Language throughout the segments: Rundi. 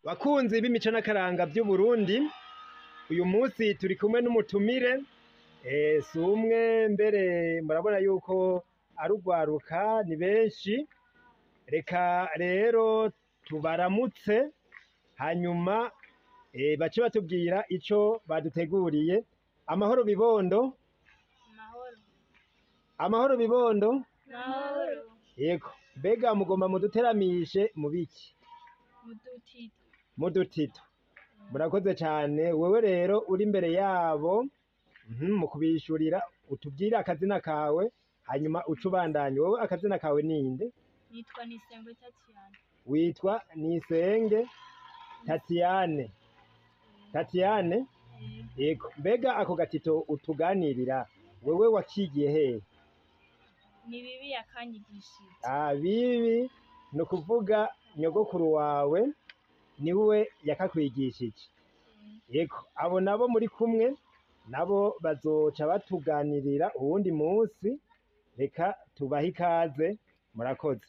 Bakunzi b'imico n'akaranga vy'Uburundi, uyu munsi turi kumwe n'umutumire, si umwe mbere murabona yuko ari urwaruka, ni benshi. Reka rero tubaramutse, hanyuma bace batubwira ico baduteguriye. Amahoro bibondo. Amahoro. Amahoro bibondo. Amahoro. Yego, mbega mugomba muduteramishe mu biki? Mudutito. Mudutito. Murakoze cane. Wewe rero uri imbere yabo mu kubishurira, utubwire akazina kawe hanyuma uce ubandanye. Wowe akazina kawe ninde? Nitwa Nisengwe Tatiana. Witwa Nisenge Tatiane. Tatiane? Yego. Mbega ako gatito utuganirira, wewe wakigiye hehe? Ni bibi yakanyigishije. Bibi ni ukuvuga nyogokuru wawe niwe yakakwigishije. Yego, abo nabo muri kumwe nabo bazoca batuganirira uwundi munsi. Reka tubahe ikaze, murakoze.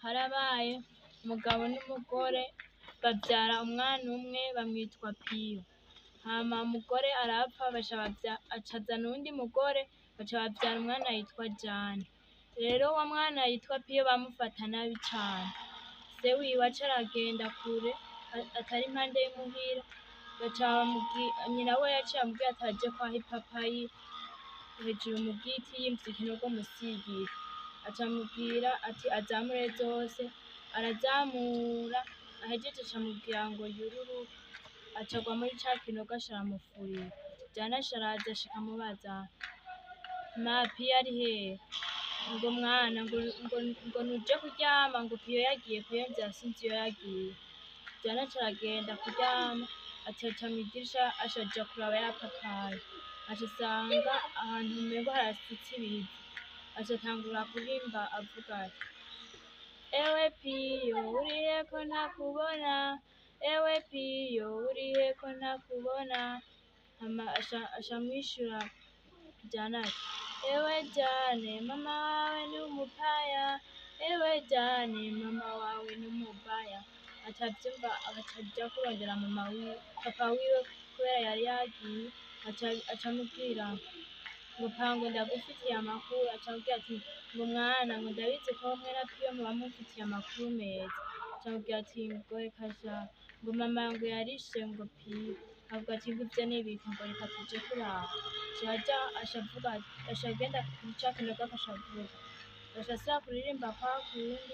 Harabaye umugabo n'umugore bavyara umwana umwe bamwitwa Piyo. Hama umugore arapfa acazana uwundi mugore baca bavyara umwana yitwa Jane. Rero wa mwana yitwa Piyo bamufata nabi cane. Se wiwe aca aragenda kure atari impande y'imuhira, nyina we yaciye amubwira ati aje kwaha ipapayi hejuru mu giti yimvye ikinogo musigira. Aca amubwira ati azamure zose, arazamura ahejeje aca amubwira ngo yururuke, aca agwa muri ca kinogo aca aramufurira. Jane aca araza ashika amubaza, ma Piyo ari hehe? Ngo mwana ngo nuje kuryama, ngo Piyo yagiye kuyemvya sinzi iyo yagiye. Jane aca aragenda kuryama, aca aca mw'idirisha aca aja kuraba ya papayi, aca asanga ahantu umengo harasutse ibizi. Aca atangura kuririmba avuga ati, ewe Piyo urihe ko ntakubona, ewe Piyo urihe ko ntakubona. Hama aca amwishura Jane ati, ewe Jane mama wawe ni umupaya, ewe Jane mama wawe ni umubaya. Aca avyumva agaca aja kurondera papa wiwe kubera yari yagiye. Aca amubwira ngo pangwe ndagufitiye amakuru. Aca amubwira ati ngo mwana ngo ndabizi ko mwe na Piyo muba mufitiye amakuru meza. Aca amubwira ati ngo reka sha, ngo mama ngo yarishe ngo Piyo. Avuga ati ngo ivyo n'ibiki, ngo reka tuje kuraba. Aca agenda kuri ca kinogo agaca avuga. Aca asubira kuririmba kwa kundi,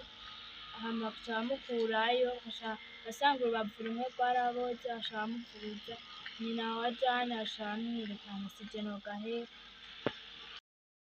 hama baca bamukurayo, aca asanga urubavu rumwe rwaraboze, aca baramuvuza. Nyina wa Jane aca aramwirukana ati je nogaheba.